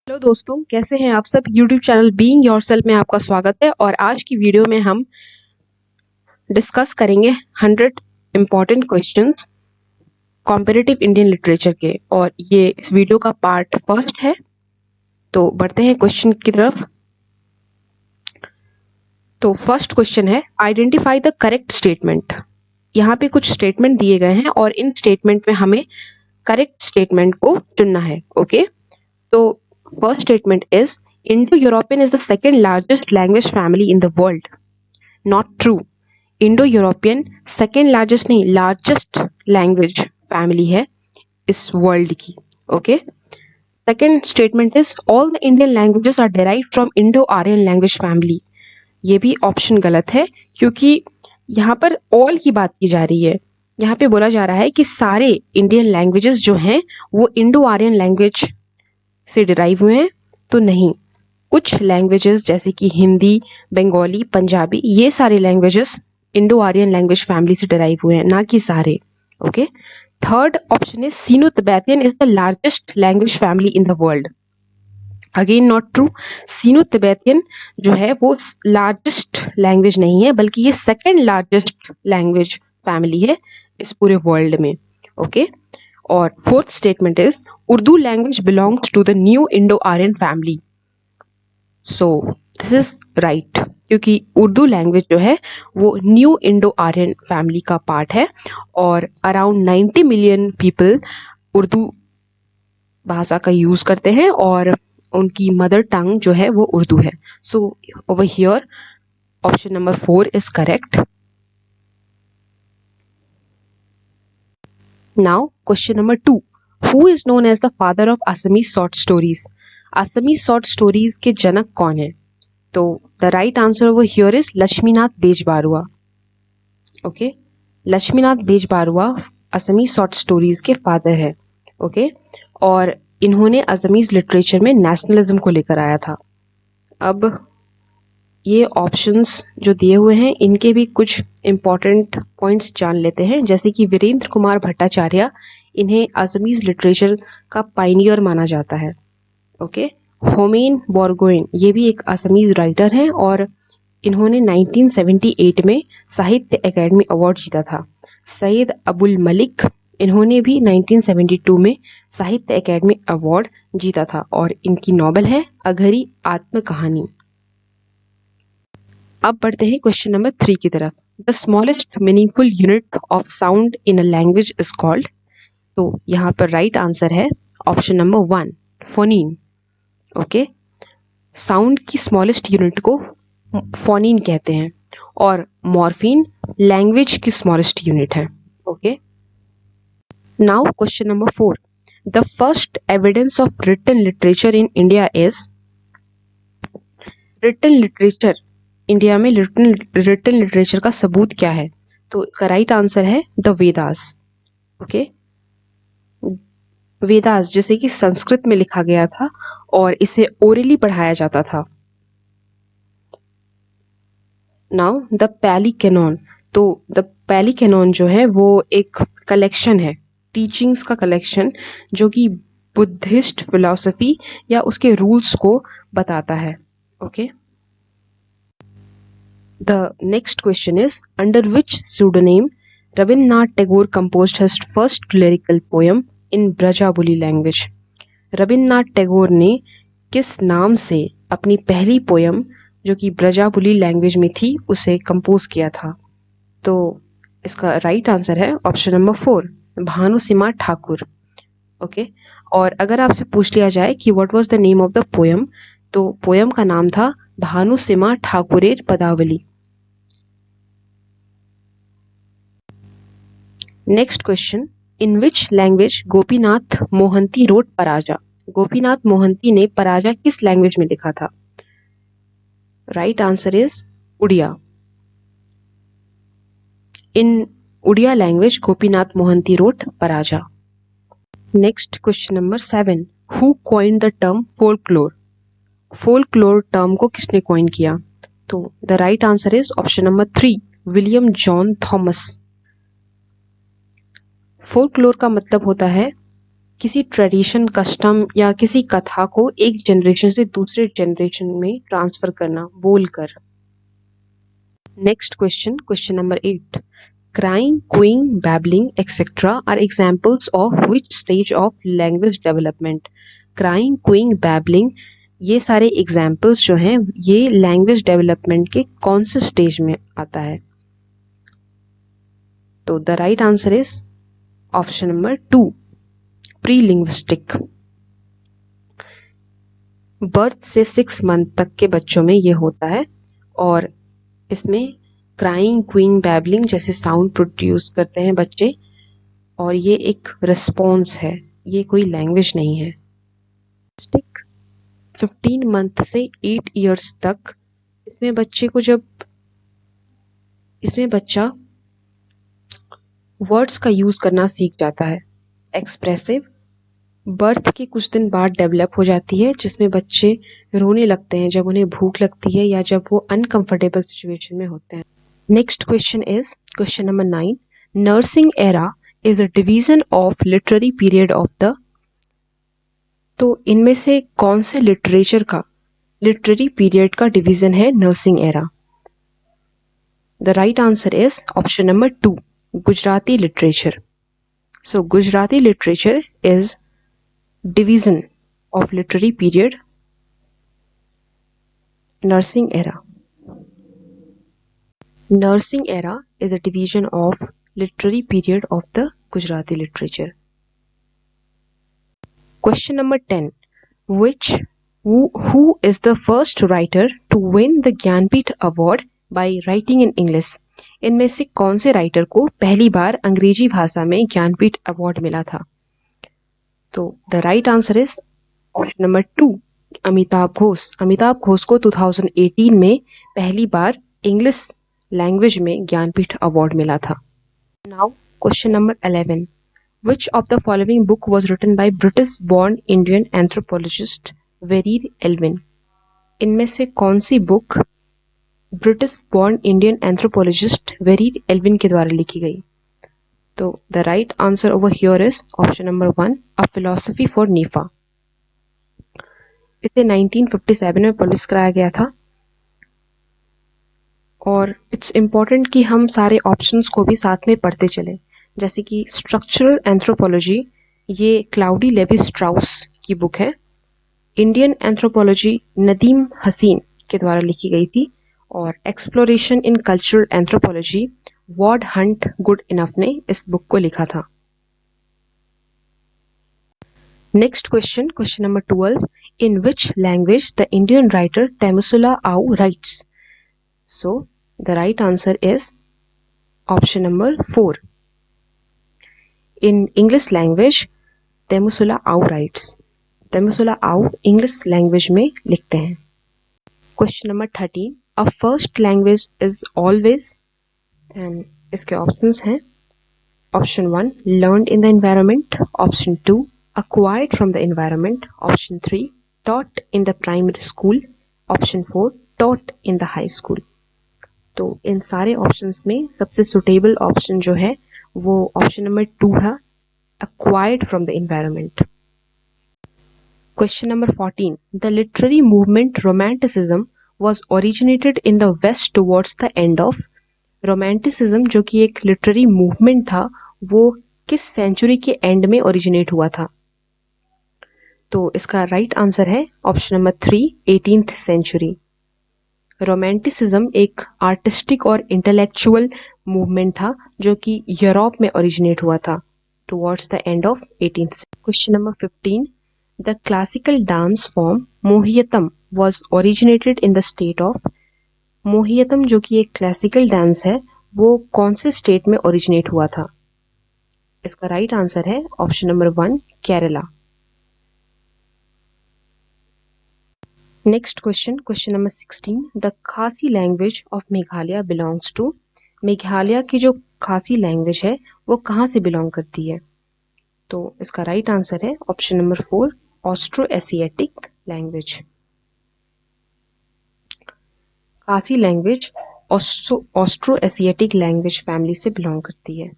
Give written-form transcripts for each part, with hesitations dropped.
Hello दोस्तों, कैसे हैं आप सब। YouTube चैनल बीइंग योरसेल्फ में आपका स्वागत है। और आज की वीडियो में हम डिस्कस करेंगे 100 important questions competitive Indian literature के, और ये इस वीडियो का पार्ट फर्स्ट है। तो बढ़ते हैं क्वेश्चन की तरफ। तो फर्स्ट क्वेश्चन है, आइडेंटिफाई द करेक्ट स्टेटमेंट। यहाँ पे कुछ स्टेटमेंट दिए गए हैं और इन स्टेटमेंट में हमें करेक्ट स्टेटमेंट को चुनना है। ओके, तो first statement is Indo-European is the second largest language family in the world. Not true. Indo-European second largest नहीं, largest language family है इस world की. Okay. Second statement is all the Indian languages are derived from Indo-Aryan language family. ये भी option गलत है क्योंकि यहाँ पर all की बात की जा रही है। यहाँ पे बोला जा रहा है कि सारे इंडियन लैंग्वेजेस जो हैं वो इंडो आर्यन लैंग्वेज से डिराइव हुए हैं, तो नहीं। कुछ लैंग्वेजेस जैसे कि हिंदी, बंगाली, पंजाबी, ये सारे languages Indo Aryan language family से डिराइव हुए हैं, ना कि सारे। ओके, थर्ड ऑप्शन है Sino Tibetan is the largest language family in the world. Again not true. Sino Tibetan जो है वो लार्जेस्ट लैंग्वेज नहीं है, बल्कि ये सेकेंड लार्जेस्ट लैंग्वेज फैमिली है इस पूरे वर्ल्ड में। ओके, और fourth statement is Urdu language belongs to the new Indo Aryan family. So this is right, क्योंकि उर्दू लैंग्वेज जो है वो न्यू इंडो आर्यन फैमिली का पार्ट है और अराउंड 90 मिलियन पीपल उर्दू भाषा का यूज करते हैं और उनकी मदर टंग जो है वो उर्दू है। So over here option number 4 is correct. Now, question number 2. Who is known as the father of Assamese short stories? Assamese short stories के जनक कौन है? तो the right answer over here is Lakshminath Bezbaroa. Okay, Lakshminath Bezbaroa Assamese short stories के father है। Okay, और इन्होंने Assamese literature में nationalism को लेकर आया था। अब ये ऑप्शंस जो दिए हुए हैं इनके भी कुछ इम्पॉर्टेंट पॉइंट्स जान लेते हैं, जैसे कि वीरेंद्र कुमार भट्टाचार्य, इन्हें असमीज लिटरेचर का पाइनियर माना जाता है। ओके, होमेन बोरगोहेन ये भी एक असमीज राइटर हैं और इन्होंने 1978 में साहित्य अकेडमी अवार्ड जीता था। सैयद अबुल मलिक, इन्होंने भी 1972 में साहित्य अकेडमी अवार्ड जीता था और इनकी नॉवेल है अघरी आत्म कहानी। अब बढ़ते हैं क्वेश्चन नंबर 3 की तरफ। The smallest meaningful unit of sound in a language is called. तो यहाँ पर राइट आंसर है option number 1, phoneme. Okay, sound की स्मॉलेस्ट यूनिट को फोनीन कहते हैं और मॉर्फीन लैंग्वेज की स्मॉलेस्ट यूनिट है। Okay, now question number 4. The first evidence of written literature in India is. Written literature India में रिटन लिटरेचर का सबूत क्या है? तो इसका राइट आंसर है द वेदास। ओके, वेदास जैसे कि संस्कृत में लिखा गया था और इसे ओरली पढ़ाया जाता था। नाउ द पैली कैनॉन। तो द पैली कैनॉन जो है वो एक कलेक्शन है, टीचिंग्स का कलेक्शन, जो कि बुद्धिस्ट फिलॉसफी या उसके रूल्स को बताता है। Okay, the next question is under which pseudonym Rabindranath Tagore composed his first lyrical poem in Brajabuli language? Rabindranath Tagore ने किस नाम से अपनी पहली पोयम जो कि ब्रजाबुली लैंग्वेज में थी उसे कंपोज किया था? तो इसका राइट आंसर है option number 4, Bhanusimha Thakur. Okay, और अगर आपसे पूछ लिया जाए कि what was the name of the poem, तो पोयम का नाम था भानुसीमा ठाकुरेर Padavali. Next question, in which language Gopinath Mohanty wrote Paraja? Gopinath Mohanty ने पराजा किस लैंग्वेज में लिखा था? Right answer is Oriya. In Oriya language Gopinath Mohanty wrote Paraja. Next question number 7. Who coined the term folklore? Folklore term को किसने कॉइन किया? तो the right answer is option number 3, William John Thomas. Folklore का मतलब होता है किसी ट्रेडिशन, कस्टम या किसी कथा को एक जनरेशन से दूसरे जनरेशन में ट्रांसफर करना, बोलकर। Next question, question number 8. Crying, cooing, babbling, etc. are examples of which stage of language development? Crying, cooing, babbling ये सारे एग्जाम्पल्स जो हैं ये लैंग्वेज डेवलपमेंट के कौन से स्टेज में आता है? तो the right answer is option number 2, pre linguistic. Birth से 6 मंथ तक के बच्चों में ये होता है और इसमें क्राइंग, क्वीइंग, बैबलिंग जैसे साउंड प्रोड्यूस करते हैं बच्चे और ये एक रिस्पॉन्स है, ये कोई लैंग्वेज नहीं है। 15 मंथ से 8 इयर्स तक इसमें बच्चा वर्ड्स का यूज करना सीख जाता है। एक्सप्रेसिव बर्थ के कुछ दिन बाद डेवलप हो जाती है, जिसमें बच्चे रोने लगते हैं जब उन्हें भूख लगती है या जब वो अनकंफर्टेबल सिचुएशन में होते हैं। Next question is question number 9. Nursing era is a division of literary period of the. तो इनमें से कौन से लिटरेरी पीरियड का डिवीजन है nursing era? The right answer is option number 2, Gujarati literature. So Gujarati literature is division of literary period nursing era. Nursing era is a division of literary period of the Gujarati literature. Question number 10. Who is the first writer to win the Gyanpith Award by writing in English? इनमें से कौन से writer को पहली बार अंग्रेजी भाषा में Jnanpith award मिला था? तो the right answer is option number 2, Amitabh Ghosh. Amitabh Ghosh को 2018 में पहली बार इंग्लिश लैंग्वेज में ज्ञानपीठ अवार्ड मिला था। Now question number 11. Which of the following book was written by British-born Indian anthropologist Vered Elwin? इनमें से कौन सी book British born Indian anthropologist Verrier Elwin के द्वारा लिखी गई? तो the right answer over here is option number 1, a philosophy for NEFA. इसे 1957 में पब्लिश कराया गया था और इट्स इम्पॉर्टेंट कि हम सारे ऑप्शंस को भी साथ में पढ़ते चलें। जैसे कि स्ट्रक्चरल एंथ्रोपोलॉजी, ये क्लाउडी लेवी स्ट्राउस की बुक है। इंडियन एंथ्रोपोलॉजी नदीम हसीन के द्वारा लिखी गई थी और exploration in cultural anthropology Ward Hunt Goodenough ने इस बुक को लिखा था। Next question, question number 12. In which language the Indian writer Temsula Ao writes? So the right answer is option number 4. In English language, तेमुसुला आउ writes. तेमुसुला आउ English language में लिखते हैं। Question number 13. A first language is always, and इसके options हैं option 1, learned in the environment, option 2, acquired from the environment, option 3, taught in the primary school, option 4, taught in the high school. तो इन सारे options में सबसे suitable option जो है वो option number 2 है, acquired from the environment. Question number 14. The literary movement Romanticism was originated in the West towards the end of. Romanticism जो कि एक लिटरेरी मूवमेंट था वो किस सेंचुरी के एंड में ओरिजिनेट हुआ था? तो इसका राइट आंसर है option number 3, 18th century. Romanticism एक आर्टिस्टिक और इंटेलेक्चुअल मूवमेंट था जो कि यूरोप में ओरिजिनेट हुआ था towards the end of 18th। Question number 15. The classical dance form Mohiniyattam was originated in the state of. Mohiniyattam जो कि एक क्लासिकल डांस है वो कौन से स्टेट में ओरिजिनेट हुआ था? इसका राइट आंसर है option number 1, Kerala. Next question, question number 16. The Khasi language of Meghalaya belongs to. Meghalaya की जो खासी लैंग्वेज है वो कहाँ से बिलोंग करती है? तो इसका राइट आंसर है option number 4, Austro Asiatic language. Khasi language Austro Asiatic language family से बिलोंग करती है।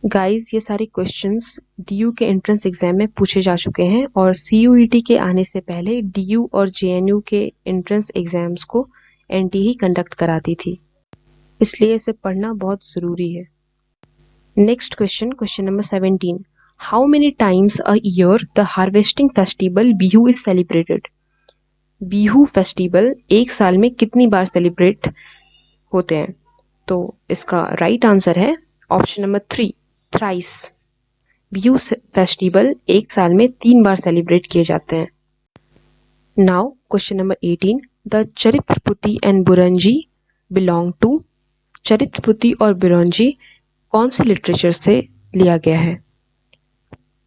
गाइस ये सारे क्वेश्चंस डीयू के एंट्रेंस एग्जाम में पूछे जा चुके हैं और सीयूईटी के आने से पहले डीयू और जेएनयू के एंट्रेंस एग्जाम्स को एनटी ही कंडक्ट कराती थी, इसलिए इसे पढ़ना बहुत ज़रूरी है। Next question, question number 17, how many times a year the harvesting festival Bihu is celebrated? Bihu festival एक साल में कितनी बार सेलिब्रेट होते हैं? तो इसका राइट आंसर है option number 3, thrice. Bihu festival एक साल में 3 बार सेलिब्रेट किए जाते हैं। Now question number 18, the Charitraputhi and Buranji belong to? Charitraputhi और बुरंजी कौन से लिटरेचर से लिया गया है?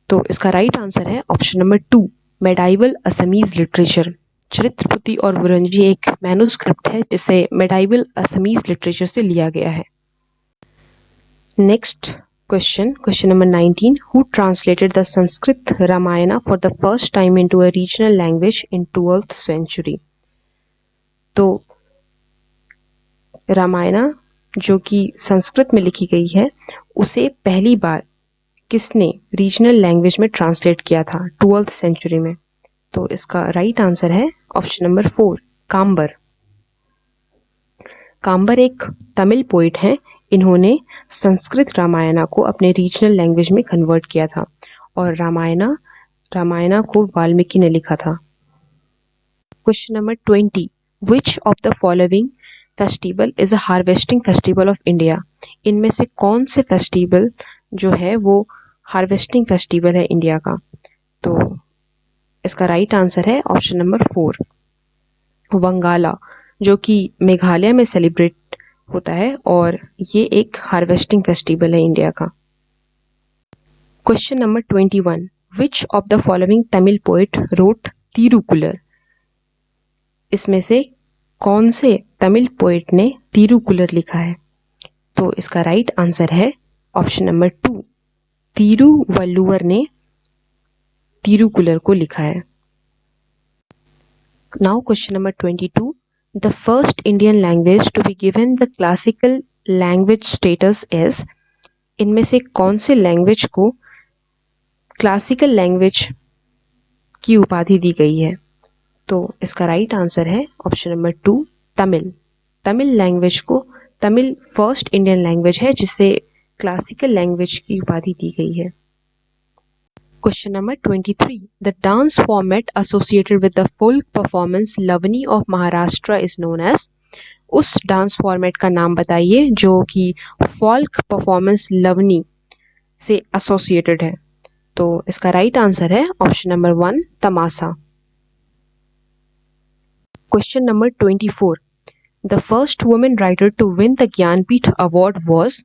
तो इसका राइट आंसर है option number 2, medieval Assamese literature. Charitraputhi और बुरंजी एक मैन्युस्क्रिप्ट है जिसे मेडाइवल असमीज लिटरेचर से लिया गया है। Next question, question number 19, who translated the Sanskrit Ramayana for the first time into a regional language in 12th century? तो रामायण जो कि संस्कृत में लिखी गई है उसे पहली बार किसने रीजनल लैंग्वेज में ट्रांसलेट किया था 12th सेंचुरी में? तो इसका राइट आंसर है ऑप्शन नंबर 4, काम्बर। काम्बर एक तमिल पोइट हैं। इन्होंने संस्कृत रामायण को अपने रीजनल लैंग्वेज में कन्वर्ट किया था और रामायण को वाल्मीकि ने लिखा था। Question number 20, which of the following festival is a harvesting festival of India? इनमें से कौन से फेस्टिवल जो है वो हार्वेस्टिंग फेस्टिवल है इंडिया का? तो इसका राइट आंसर है ऑप्शन नंबर 4, वंगाला, जो कि मेघालय में सेलिब्रेट होता है और ये एक हार्वेस्टिंग फेस्टिवल है इंडिया का। Question number 21, which of the following Tamil poet wrote Thirukkural? इसमें से कौन से तमिल पोइट ने तिरुकुलर लिखा है? तो इसका राइट आंसर है ऑप्शन नंबर 2, तिरुवल्लुवर ने तिरुकुलर को लिखा है। Now question number 22, the first Indian language to be given the classical language status is? इनमें से कौन से लैंग्वेज को क्लासिकल लैंग्वेज की उपाधि दी गई है? तो इसका राइट आंसर है option number 2, Tamil. Tamil language को तमिल फर्स्ट इंडियन लैंग्वेज है जिसे क्लासिकल लैंग्वेज की उपाधि दी गई है। Question number 23. The dance format associated with the folk performance Lavani of Maharashtra is known as? उस डांस फॉर्मेट का नाम बताइए जो कि फोल्क परफॉर्मेंस लवनी से एसोसिएटेड है। तो इसका राइट आंसर है option number 1, Tamasha. Question number 24. The first women writer to win the Jnanpith award was?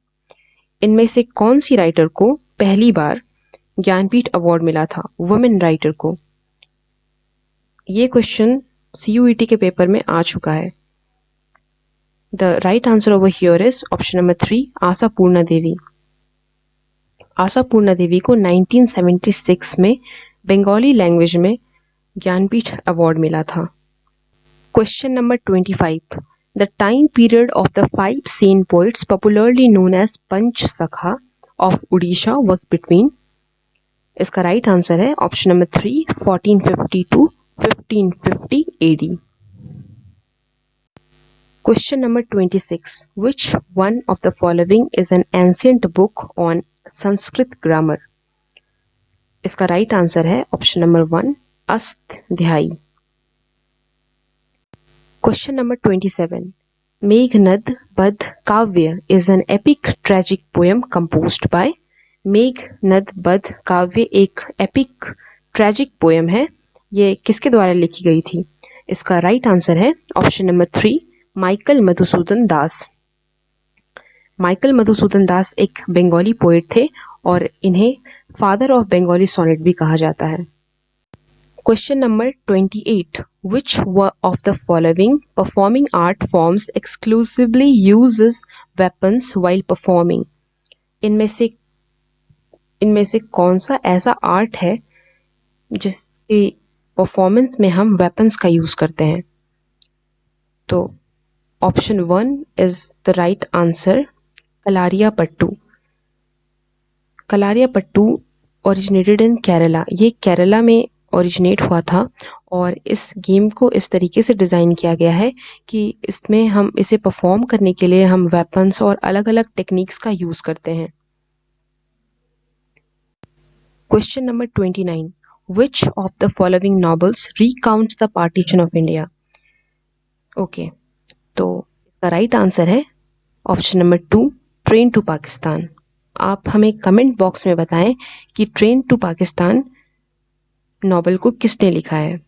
इनमें से कौन सी राइटर को पहली बार ज्ञानपीठ अवार्ड मिला था वुमेन राइटर को? ये क्वेश्चन सीयूईटी के पेपर में आ चुका है। The right answer over here is option number 3, Ashapurna Devi. Ashapurna Devi को 1976 में बंगाली लैंग्वेज में ज्ञानपीठ अवार्ड मिला था। Question number 25, the time period of the 5 saint poets popularly known as Pancha Sakha of Orissa was between? इसका राइट आंसर है option number 3, 1450 to 1550 AD। Question number 26, which one of the following is an ancient book on Sanskrit grammar? इसका right answer है option number 1, Ashtadhyayi. Question number 27, Meghnad Badh Kavya is an epic tragic poem composed bye? मेघनद Badh काव्य एक epic tragic poem है, ये किसके द्वारा लिखी गई थी? इसका राइट आंसर है ऑप्शन नंबर 3, माइकल मधुसूदन दास। माइकल मधुसूदन दास एक बंगाली पोएट थे और इन्हें फादर ऑफ बंगाली सोनेट भी कहा जाता है। Question number 28, which of the following performing art forms exclusively uses weapons while performing? इनमें से कौन सा ऐसा आर्ट है जिसकी परफॉर्मेंस में हम वेपन्स का यूज करते हैं? तो option 1 is the right answer, Kalaripayattu. Kalaripayattu originated in Kerala, ये केरला में ओरिजिनेट हुआ था और इस गेम को इस तरीके से डिज़ाइन किया गया है कि इसमें हम इसे परफॉर्म करने के लिए हम वेपन्स और अलग अलग टेक्निक्स का यूज़ करते हैं। Question number 29, which of the following novels recounts the partition of India? Okay, तो इसका राइट आंसर है option number 2, train to Pakistan. आप हमें कमेंट बॉक्स में बताएं कि ट्रेन टू पाकिस्तान नॉवेल को किसने लिखा है।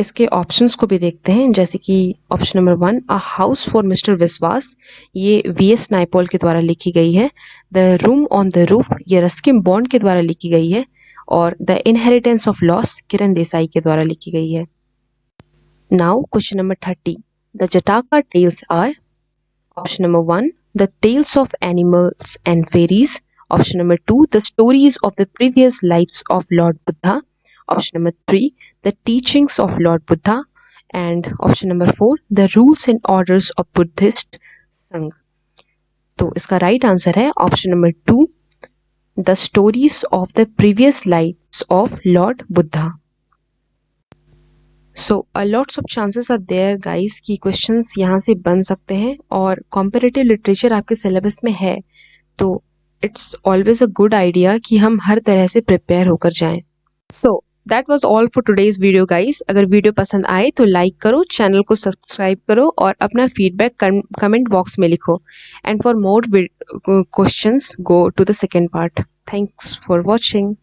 इसके ऑप्शंस को भी देखते हैं, जैसे कि option number 1, a house for mister Biswas, ये वीएस नायपॉल के द्वारा लिखी गई है। The room on the roof, ये रस्किन बॉन्ड के द्वारा लिखी गई है। और the inheritance of loss, Kiran Desai के द्वारा लिखी गई है। Now question number 30, the Jataka tales are, option number 1, the tales of animals and fairies, option number 2, the stories of the previous lives of lord Buddha, option number 3, the teachings of Lord Buddha, and option number 4, the rules and orders of Buddhist Sangh। तो इसका right answer है option number 2, the stories of the previous lives of Lord Buddha। So a lots of chances are there guys कि questions यहाँ से बन सकते हैं, और comparative literature आपके syllabus में है तो it's always a good idea कि हम हर तरह से prepare होकर जाएं। So that was all for today's video guys. अगर वीडियो पसंद आए तो लाइक करो, चैनल को सब्सक्राइब करो और अपना फीडबैक कमेंट बॉक्स में लिखो। And for more questions go to the second part. Thanks for watching.